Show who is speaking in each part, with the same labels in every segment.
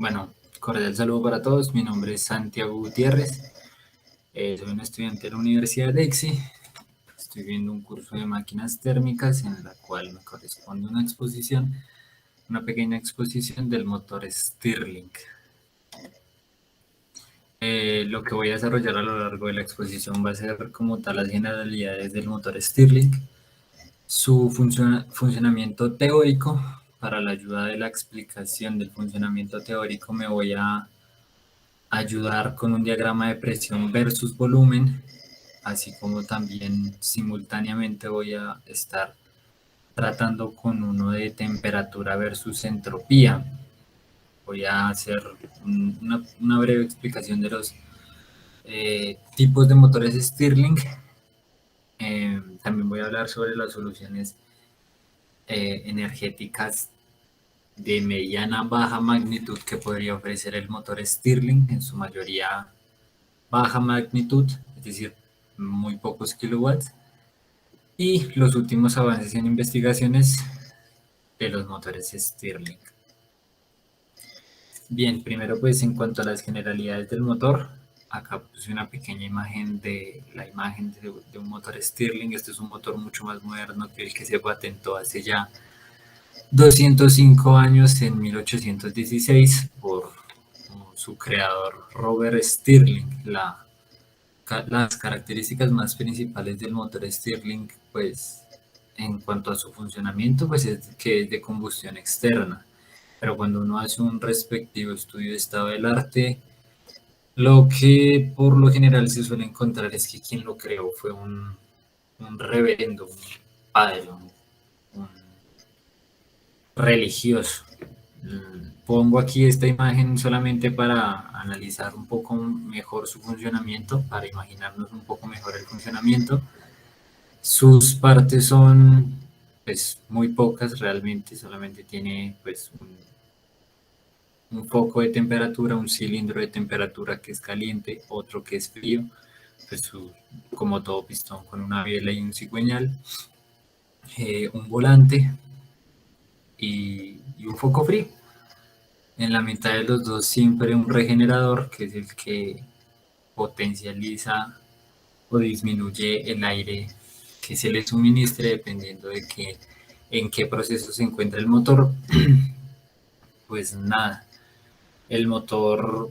Speaker 1: Bueno, cordial saludo para todos. Mi nombre es Santiago Gutiérrez. Soy un estudiante de la Universidad de EXI. Estoy viendo un curso de máquinas térmicas en la cual me corresponde una pequeña exposición del motor Stirling. Lo que voy a desarrollar a lo largo de la exposición va a ser como tal las generalidades del motor Stirling, su funcionamiento teórico. Para la ayuda de la explicación del funcionamiento teórico me voy a ayudar con un diagrama de presión versus volumen, así como también simultáneamente voy a estar tratando con uno de temperatura versus entropía. Voy a hacer una breve explicación de los tipos de motores Stirling. También voy a hablar sobre las soluciones energéticas de mediana baja magnitud que podría ofrecer el motor Stirling, en su mayoría baja magnitud, es decir, muy pocos kilowatts, y los últimos avances en investigaciones de los motores Stirling. Bien, primero pues en cuanto a las generalidades del motor, acá puse una pequeña imagen de un motor Stirling. Este es un motor mucho más moderno que el que se patentó hace ya 205 años, en 1816, por su creador Robert Stirling. Las características más principales del motor Stirling, pues en cuanto a su funcionamiento, pues es que es de combustión externa. Pero cuando uno hace un respectivo estudio de estado del arte, lo que por lo general se suele encontrar es que quien lo creó fue un reverendo, un padre, un religioso. Pongo aquí esta imagen solamente para analizar un poco mejor su funcionamiento, para imaginarnos un poco mejor el funcionamiento. Sus partes son pues muy pocas realmente, solamente tiene pues un foco de temperatura, un cilindro de temperatura que es caliente, otro que es frío, pues como todo pistón con una biela y un cigüeñal, un volante y un foco frío. En la mitad de los dos siempre un regenerador, que es el que potencializa o disminuye el aire que se le suministre dependiendo de en qué proceso se encuentra el motor. Pues nada, el motor,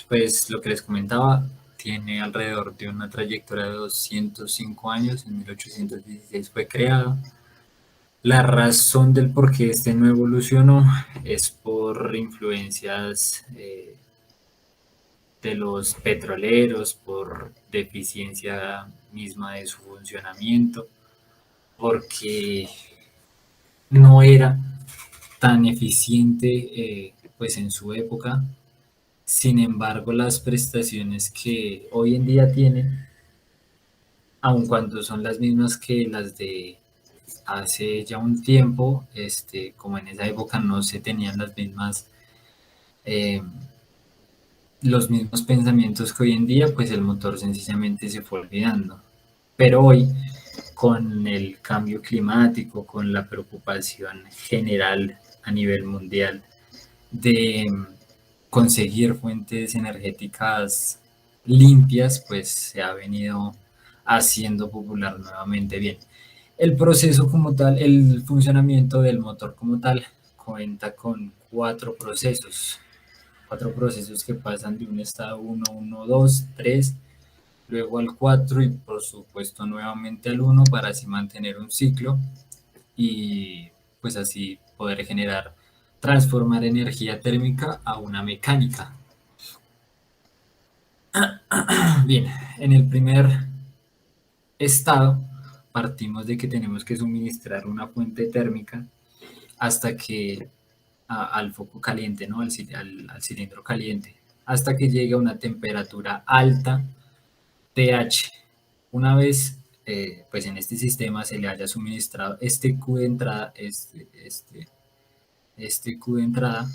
Speaker 1: pues lo que les comentaba, tiene alrededor de una trayectoria de 205 años. En 1816 fue creado. La razón del por qué este no evolucionó es por influencias de los petroleros, por deficiencia misma de su funcionamiento, porque no era tan eficiente pues en su época. Sin embargo, las prestaciones que hoy en día tienen, aun cuando son las mismas que las de hace ya un tiempo, como en esa época no se tenían eh, los mismos pensamientos que hoy en día, pues el motor sencillamente se fue olvidando. Pero hoy, con el cambio climático, con la preocupación general a nivel mundial de conseguir fuentes energéticas limpias, pues se ha venido haciendo popular nuevamente. Bien, el proceso como tal, el funcionamiento del motor como tal, cuenta con cuatro procesos que pasan de un estado 1, 1, 2, 3, luego al 4 y por supuesto nuevamente al 1, para así mantener un ciclo y pues así poder transformar energía térmica a una mecánica. Bien, en el primer estado partimos de que tenemos que suministrar una fuente térmica hasta que al foco caliente, ¿no? Al cilindro caliente, hasta que llegue a una temperatura alta TH. Una vez pues en este sistema se le haya suministrado este Q de entrada, este Q de entrada,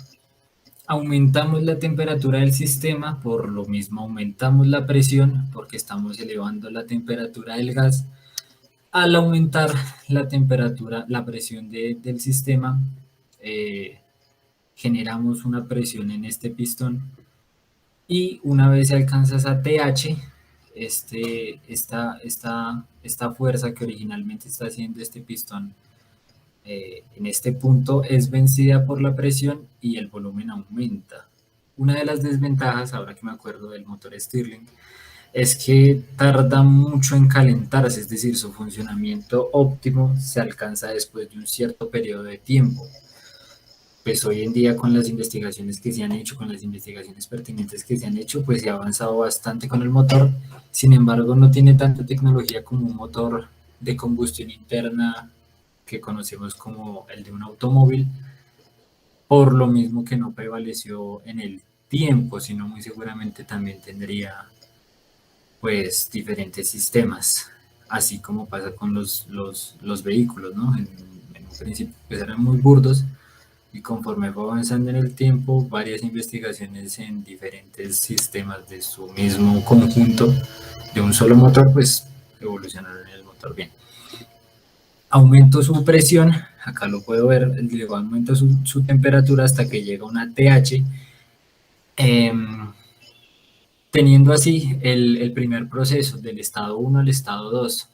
Speaker 1: aumentamos la temperatura del sistema, por lo mismo aumentamos la presión porque estamos elevando la temperatura del gas. Al aumentar la temperatura, la presión del sistema, eh, generamos una presión en este pistón y una vez se alcanza esa TH, esta fuerza que originalmente está haciendo este pistón en este punto es vencida por la presión y el volumen aumenta. Una de las desventajas, ahora que me acuerdo del motor Stirling, es que tarda mucho en calentarse, es decir, su funcionamiento óptimo se alcanza después de un cierto periodo de tiempo. Pues hoy en día con las investigaciones que se han hecho, con las investigaciones pertinentes que se han hecho, pues se ha avanzado bastante con el motor. Sin embargo, no tiene tanta tecnología como un motor de combustión interna que conocemos como el de un automóvil, por lo mismo que no prevaleció en el tiempo, sino muy seguramente también tendría pues diferentes sistemas, así como pasa con los vehículos, ¿no? En un principio pues eran muy burdos y conforme fue avanzando en el tiempo, varias investigaciones en diferentes sistemas de su mismo conjunto de un solo motor, pues evolucionaron en el motor bien. Aumento su presión, acá lo puedo ver, luego aumenta su temperatura hasta que llega a una TH, teniendo así el primer proceso del estado 1 al estado 2.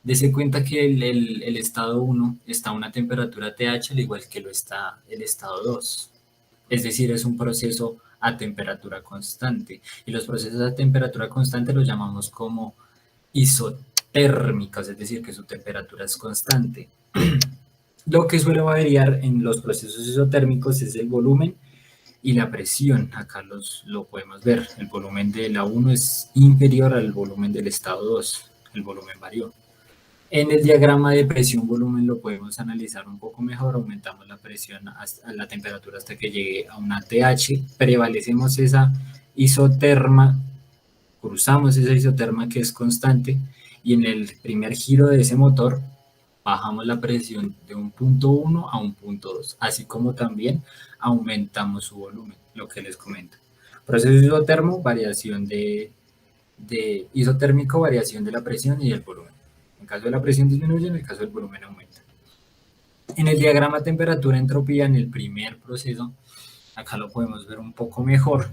Speaker 1: Dese cuenta que el estado 1 está a una temperatura TH al igual que lo está el estado 2. Es decir, es un proceso a temperatura constante. Y los procesos a temperatura constante los llamamos como isotérmicos, es decir, que su temperatura es constante. Lo que suele variar en los procesos isotérmicos es el volumen y la presión. Acá lo podemos ver. El volumen de la 1 es inferior al volumen del estado 2. El volumen varió. En el diagrama de presión-volumen lo podemos analizar un poco mejor. Aumentamos la presión a la temperatura hasta que llegue a una TH. Prevalecemos esa isoterma, cruzamos esa isoterma que es constante y en el primer giro de ese motor bajamos la presión de un punto 1 a un punto 2, así como también aumentamos su volumen, lo que les comento. Proceso isotermo, variación de isotérmico, variación de la presión y del volumen. En caso de la presión disminuye, en el caso del volumen aumenta. En el diagrama temperatura-entropía, en el primer proceso, acá lo podemos ver un poco mejor.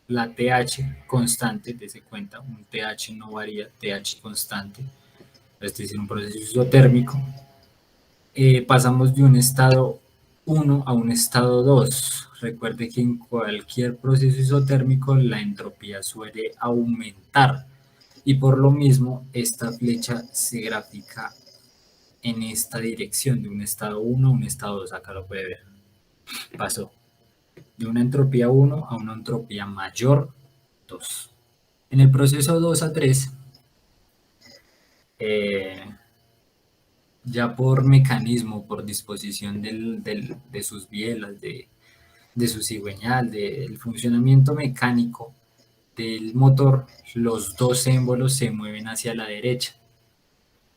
Speaker 1: La TH constante, dése cuenta, un TH no varía, TH constante, este es un proceso isotérmico. Pasamos de un estado 1 a un estado 2. Recuerde que en cualquier proceso isotérmico la entropía suele aumentar y por lo mismo esta flecha se grafica en esta dirección de un estado 1 a un estado 2. Acá lo puede ver. Pasó de una entropía 1 a una entropía mayor 2. En el proceso 2 a 3, ya por mecanismo, por disposición de sus bielas, de su cigüeñal, del funcionamiento mecánico del motor, los dos émbolos se mueven hacia la derecha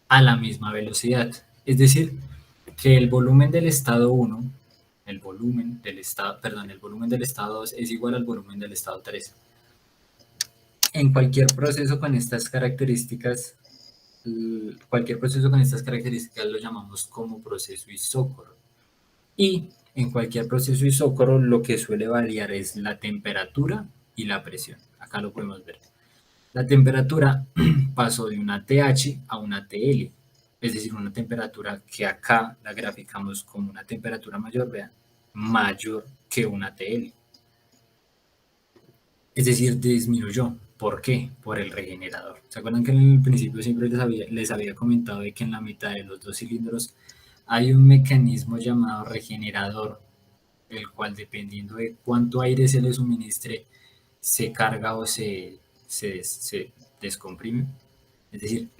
Speaker 1: a la misma velocidad. Es decir, que el volumen del estado 1, el volumen del estado 2 es igual al volumen del estado 3. En cualquier proceso con estas características, lo llamamos como proceso isócoro. Y en cualquier proceso isócoro lo que suele variar es la temperatura y la presión. Acá lo podemos ver. La temperatura pasó de una TH a una TL, es decir, una temperatura que acá la graficamos como una temperatura mayor, vean, mayor que una TL. Es decir, disminuyó. ¿Por qué? Por el regenerador. ¿Se acuerdan que en el principio siempre les había comentado de que en la mitad de los dos cilindros hay un mecanismo llamado regenerador, el cual dependiendo de cuánto aire se le suministre, se carga o se descomprime? Es decir,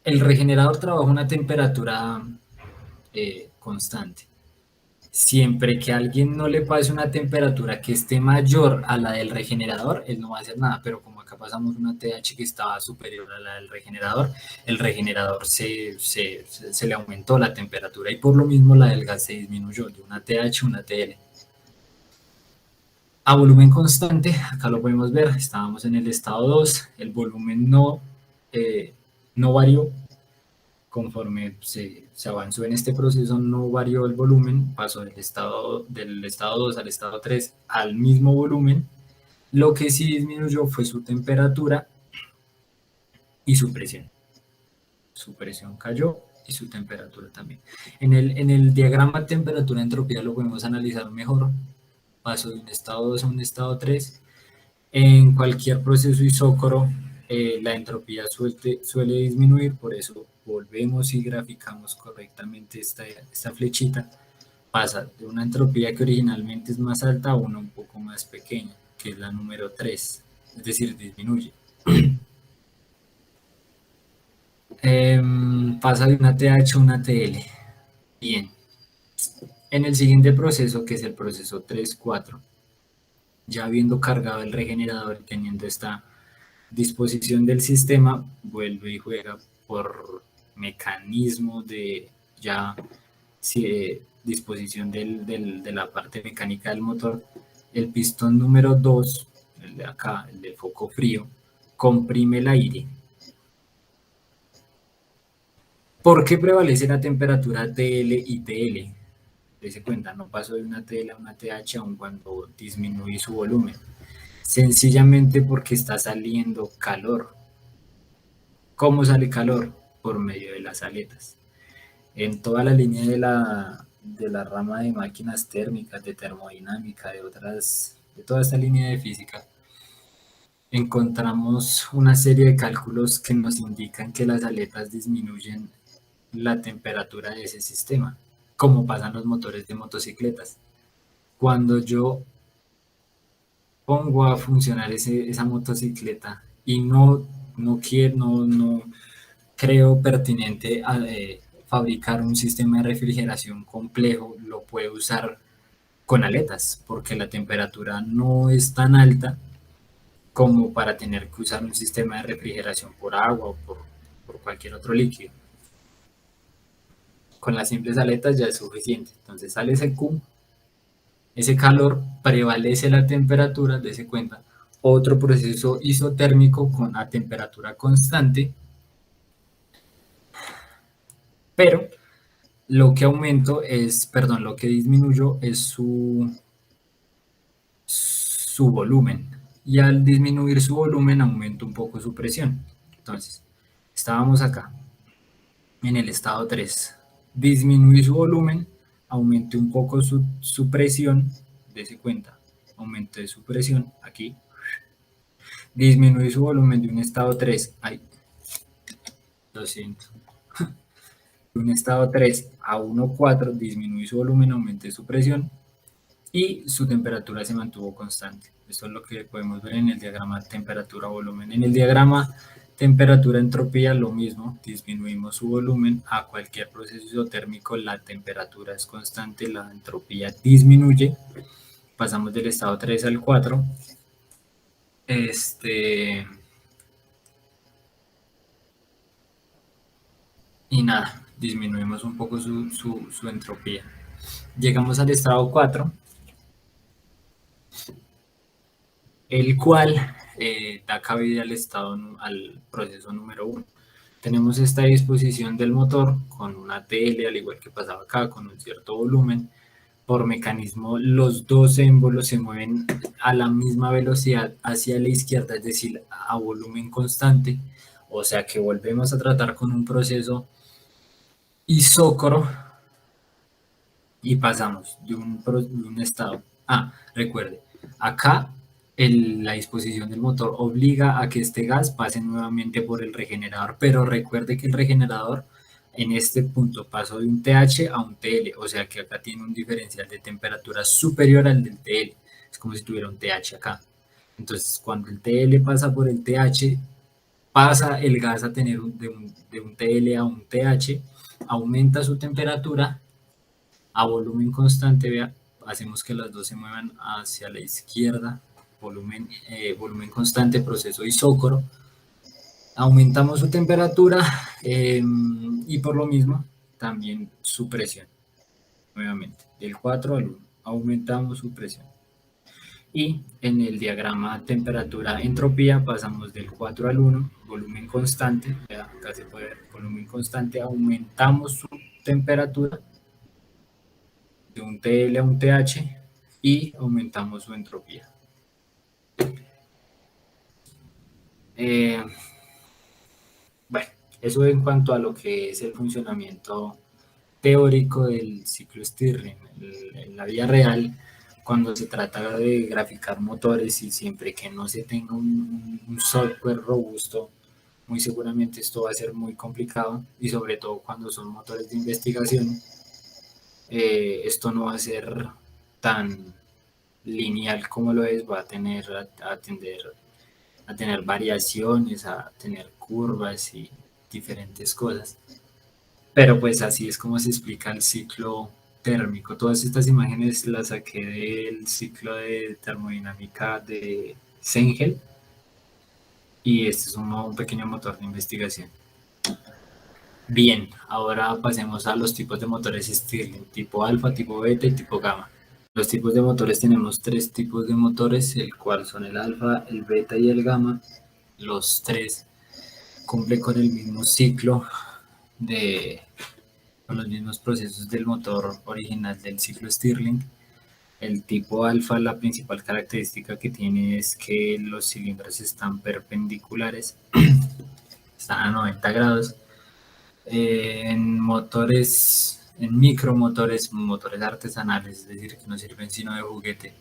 Speaker 1: el regenerador trabaja a una temperatura constante. Siempre que a alguien no le pase una temperatura que esté mayor a la del regenerador, él no va a hacer nada, pero como acá pasamos una TH que estaba superior a la del regenerador, el regenerador se le aumentó la temperatura y por lo mismo la del gas se disminuyó de una TH a una TL. A volumen constante, acá lo podemos ver, estábamos en el estado 2, el volumen no varió, conforme se avanzó en este proceso, no varió el volumen, pasó del estado 2 al estado 3 al mismo volumen. Lo que sí disminuyó fue su temperatura y su presión. Su presión cayó y su temperatura también. En el diagrama temperatura-entropía lo podemos analizar mejor. Pasó de un estado 2 a un estado 3. En cualquier proceso isócoro, la entropía suele disminuir, por eso volvemos y graficamos correctamente esta flechita. Pasa de una entropía que originalmente es más alta a una un poco más pequeña, que es la número 3, es decir, disminuye. Pasa de una TH a una TL. Bien. En el siguiente proceso, que es el proceso 3-4, ya habiendo cargado el regenerador y teniendo esta disposición del sistema, vuelve y juega por mecanismo de ya disposición de la parte mecánica del motor. El pistón número 2, el de acá, el de foco frío, comprime el aire. ¿Por qué prevalece la temperatura TL y TL? Dese cuenta, no pasó de una TL a una TH aun cuando disminuye su volumen. Sencillamente porque está saliendo calor. ¿Cómo sale calor? Por medio de las aletas. En toda la línea de la rama de máquinas térmicas, de termodinámica, de toda esta línea de física, encontramos una serie de cálculos que nos indican que las aletas disminuyen la temperatura de ese sistema, como pasan los motores de motocicletas. Cuando yo pongo a funcionar esa motocicleta y no creo pertinente fabricar un sistema de refrigeración complejo, lo puede usar con aletas, porque la temperatura no es tan alta como para tener que usar un sistema de refrigeración por agua o por cualquier otro líquido. Con las simples aletas ya es suficiente. Entonces sale ese calor, prevalece la temperatura, dése cuenta, otro proceso isotérmico a temperatura constante, pero lo que lo que disminuyó es su volumen. Y al disminuir su volumen aumenta un poco su presión. Entonces, estábamos acá, en el estado 3. Disminuir su volumen, aumente un poco su presión, dése cuenta, aumente su presión aquí. Disminuir su volumen de un estado 3, lo siento, de un estado 3 a 1,4, disminuir su volumen, aumente su presión y su temperatura se mantuvo constante. Esto es lo que podemos ver en el diagrama temperatura-volumen. En el diagrama temperatura-entropía lo mismo, disminuimos su volumen. A cualquier proceso isotérmico la temperatura es constante, la entropía disminuye. Pasamos del estado 3 al 4. Y nada, disminuimos un poco su entropía. Llegamos al estado 4, el cual da cabida al proceso número 1. Tenemos esta disposición del motor con una TL, al igual que pasaba acá, con un cierto volumen. Por mecanismo, los dos émbolos se mueven a la misma velocidad hacia la izquierda, es decir, a volumen constante. O sea que volvemos a tratar con un proceso isócoro y pasamos de un estado. Recuerde, acá la disposición del motor obliga a que este gas pase nuevamente por el regenerador, pero recuerde que el regenerador en este punto pasó de un TH a un TL, o sea que acá tiene un diferencial de temperatura superior al del TL, es como si tuviera un TH acá. Entonces, cuando el TL pasa por el TH, pasa el gas a tener de un TL a un TH, aumenta su temperatura a volumen constante. Vea, hacemos que las dos se muevan hacia la izquierda, volumen constante, proceso isócoro, aumentamos su temperatura y por lo mismo también su presión, nuevamente, del 4 al 1, aumentamos su presión. Y en el diagrama temperatura-entropía pasamos del 4 al 1, volumen constante, ya acá se puede ver volumen constante, aumentamos su temperatura de un TL a un TH y aumentamos su entropía. Bueno, eso en cuanto a lo que es el funcionamiento teórico del ciclo Stirling. En la vida real, cuando se trata de graficar motores y siempre que no se tenga un software robusto, muy seguramente esto va a ser muy complicado y sobre todo cuando son motores de investigación, esto no va a ser tan lineal como lo es, va a tener a tener variaciones, a tener curvas y diferentes cosas. Pero pues así es como se explica el ciclo térmico. Todas estas imágenes las saqué del ciclo de termodinámica de Sengel y este es un pequeño motor de investigación. Bien, ahora pasemos a los tipos de motores Stirling, tipo alfa, tipo beta y tipo gamma. Los tipos de motores tenemos tres tipos de motores, el cual son el alfa, el beta y el gamma. Los tres cumplen con el mismo ciclo de con los mismos procesos del motor original del ciclo Stirling. El tipo alfa, la principal característica que tiene es que los cilindros están perpendiculares, están a 90 grados. En motores, en micromotores, motores artesanales, es decir, que no sirven sino de juguete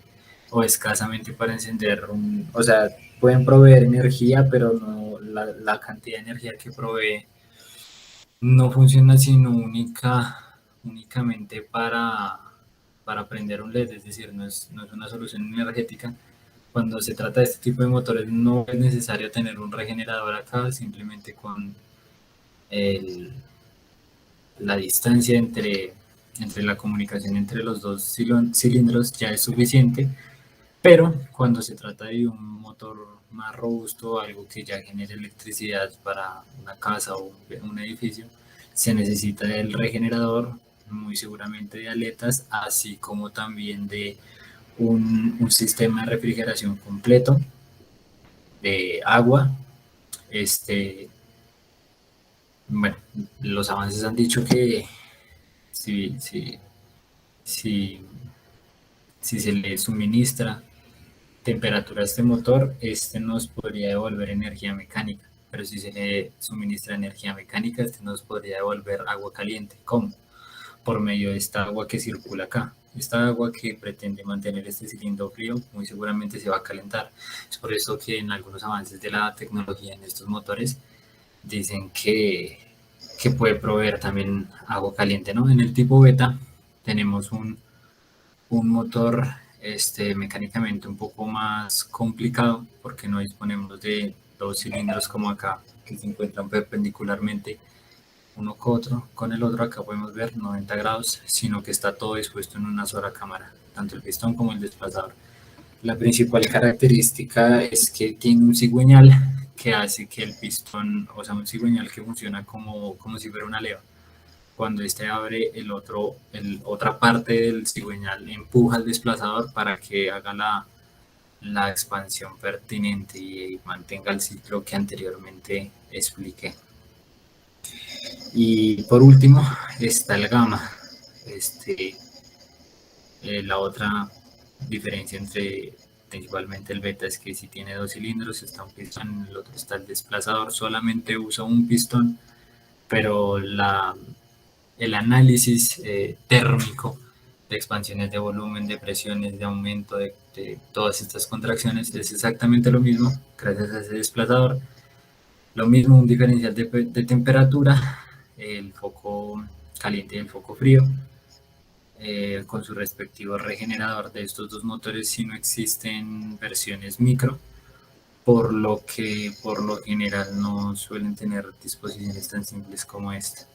Speaker 1: o escasamente para encender o sea, pueden proveer energía, pero no la cantidad de energía que provee no funciona sino únicamente para prender un LED, es decir, no es una solución energética. Cuando se trata de este tipo de motores no es necesario tener un regenerador acá, simplemente con el, la distancia entre la comunicación entre los dos cilindros ya es suficiente, pero cuando se trata de un motor más robusto, algo que ya genere electricidad para una casa o un edificio, se necesita el regenerador, muy seguramente de aletas, así como también de un sistema de refrigeración completo, de agua. Este, bueno, los avances han dicho que si, si, si, si se le suministra temperatura a este motor, este nos podría devolver energía mecánica. Pero si se le suministra energía mecánica, este nos podría devolver agua caliente. ¿Cómo? Por medio de esta agua que circula acá. Esta agua que pretende mantener este cilindro frío, muy seguramente se va a calentar. Es por eso que en algunos avances de la tecnología en estos motores dicen que puede proveer también agua caliente, ¿no? En el tipo beta tenemos un motor mecánicamente un poco más complicado porque no disponemos de dos cilindros como acá que se encuentran perpendicularmente uno con el otro. Acá podemos ver 90 grados, sino que está todo dispuesto en una sola cámara, tanto el pistón como el desplazador. La principal característica es que tiene un cigüeñal que hace que el pistón, o sea, un cigüeñal que funciona como si fuera una leva. Cuando este abre, otra parte del cigüeñal empuja al desplazador para que haga la expansión pertinente y mantenga el ciclo que anteriormente expliqué. Y por último está el gamma. La otra diferencia entre principalmente el beta es que si tiene dos cilindros está un pistón, en el otro está el desplazador, solamente usa un pistón, pero el análisis térmico de expansiones de volumen, de presiones, de aumento, de todas estas contracciones es exactamente lo mismo gracias a ese desplazador. Lo mismo un diferencial de temperatura, el foco caliente y el foco frío, con su respectivo regenerador de estos dos motores si no existen versiones micro, por lo que por lo general no suelen tener disposiciones tan simples como esta.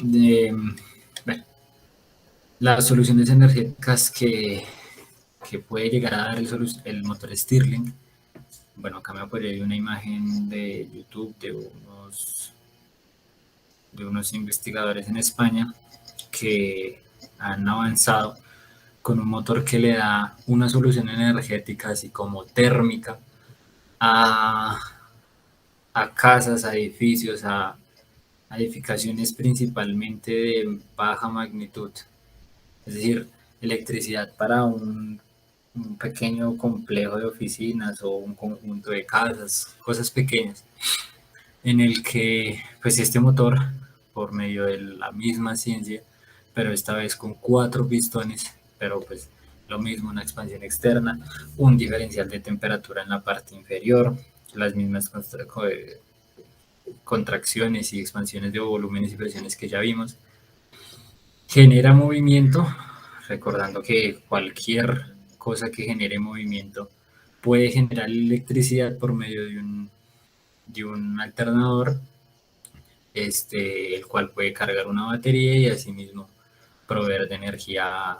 Speaker 1: Bien. Bueno, las soluciones energéticas que puede llegar a dar el motor Stirling. Bueno, acá me aparece una imagen de YouTube de unos investigadores en España que han avanzado con un motor que le da una solución energética así como térmica a, a casas, a edificios, a edificaciones principalmente de baja magnitud. Es decir, electricidad para un pequeño complejo de oficinas o un conjunto de casas, cosas pequeñas, en el que pues este motor, por medio de la misma ciencia, pero esta vez con 4 pistones, pero pues lo mismo, una expansión externa, un diferencial de temperatura en la parte inferior, las mismas contracciones y expansiones de volúmenes y presiones que ya vimos, genera movimiento, recordando que cualquier cosa que genere movimiento puede generar electricidad por medio de un alternador, el cual puede cargar una batería y asimismo proveer de energía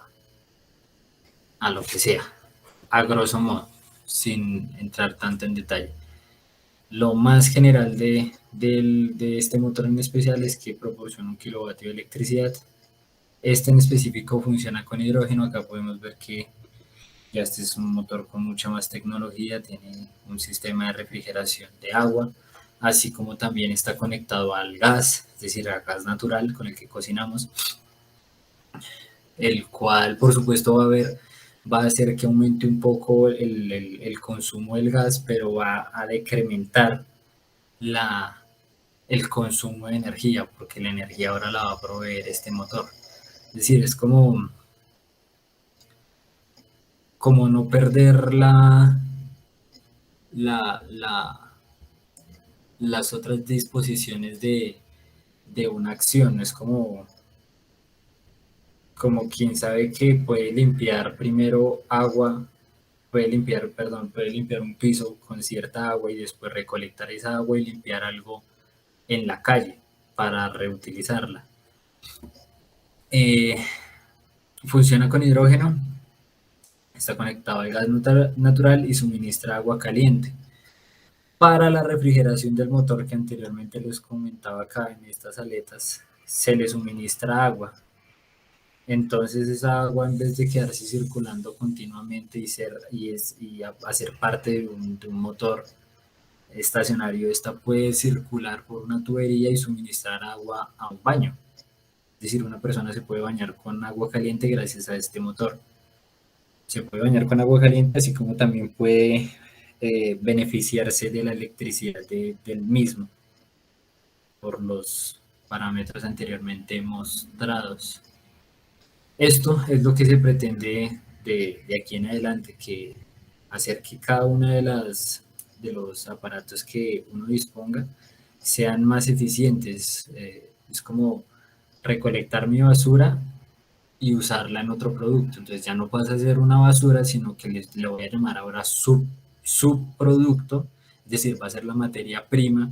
Speaker 1: a lo que sea, a grosso modo, sin entrar tanto en detalle. Lo más general de este motor en especial es que proporciona 1 kilovatio de electricidad. Este en específico funciona con hidrógeno. Acá podemos ver que ya este es un motor con mucha más tecnología, tiene un sistema de refrigeración de agua, así como también está conectado al gas, es decir, al gas natural con el que cocinamos, el cual por supuesto va a hacer que aumente un poco el consumo del gas, pero va a decrementar la, el consumo de energía, porque la energía ahora la va a proveer este motor. Es decir, es como no perder la, la, las otras disposiciones de una acción. Es como quien sabe que puede limpiar primero agua, puede limpiar un piso con cierta agua y después recolectar esa agua y limpiar algo en la calle para reutilizarla. Eh, Funciona con hidrógeno, está conectado al gas natural y suministra agua caliente. Para la refrigeración del motor que anteriormente les comentaba acá en estas aletas, se le suministra agua. Entonces esa agua, en vez de quedarse circulando continuamente y hacer parte de un motor estacionario, esta puede circular por una tubería y suministrar agua a un baño. Es decir, una persona se puede bañar con agua caliente gracias a este motor. Se puede bañar con agua caliente, así como también puede beneficiarse de la electricidad del mismo por los parámetros anteriormente mostrados. Esto es lo que se pretende de aquí en adelante, que hacer que cada uno de los aparatos que uno disponga sean más eficientes. Es como recolectar mi basura y usarla en otro producto. Entonces ya no pasa a ser una basura, sino que le voy a llamar ahora subproducto, es decir, va a ser la materia prima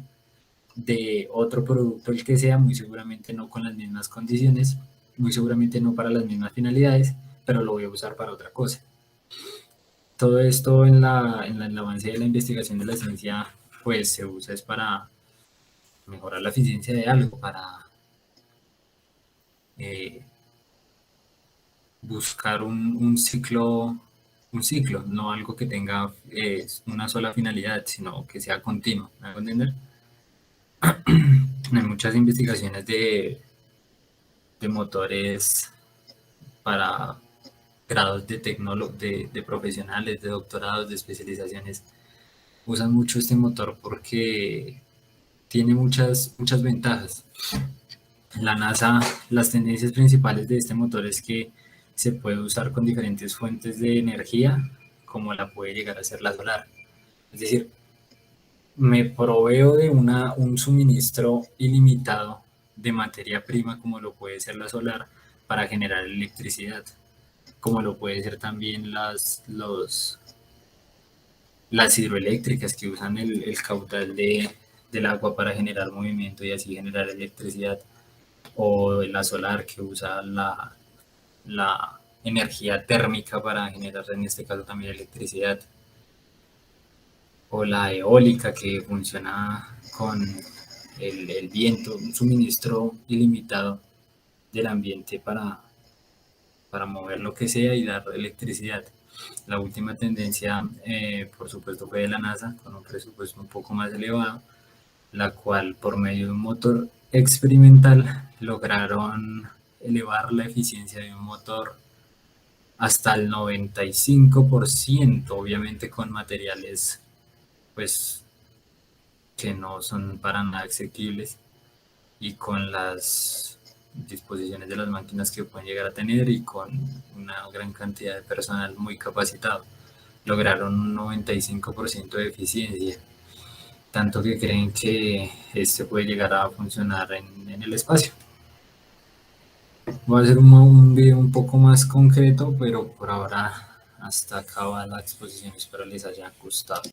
Speaker 1: de otro producto, el que sea, muy seguramente no con las mismas condiciones, muy seguramente no para las mismas finalidades, pero lo voy a usar para otra cosa. Todo esto en el avance de la investigación de la ciencia, pues se usa es para mejorar la eficiencia de algo, para eh, buscar un ciclo, no algo que tenga una sola finalidad, sino que sea continuo. ¿Me hago entender? Hay muchas investigaciones de motores para grados de profesionales, de doctorados, de especializaciones. Usan mucho este motor porque tiene muchas ventajas. La NASA, las tendencias principales de este motor es que se puede usar con diferentes fuentes de energía, como la puede llegar a ser la solar. Es decir, me proveo de un suministro ilimitado de materia prima, como lo puede ser la solar, para generar electricidad, como lo puede ser también las hidroeléctricas que usan el caudal del agua para generar movimiento y así generar electricidad, o la solar que usa la energía térmica para generar en este caso también electricidad, o la eólica que funciona con el viento, un suministro ilimitado del ambiente para mover lo que sea y dar electricidad. La última tendencia, por supuesto, fue de la NASA, con un presupuesto un poco más elevado, la cual por medio de un motor experimental lograron elevar la eficiencia de un motor hasta el 95%, obviamente con materiales pues que no son para nada asequibles y con las disposiciones de las máquinas que pueden llegar a tener y con una gran cantidad de personal muy capacitado. Lograron un 95% de eficiencia, tanto que creen que este puede llegar a funcionar en el espacio. Voy a hacer un video un poco más concreto, pero por ahora hasta acá va la exposición. Espero les haya gustado.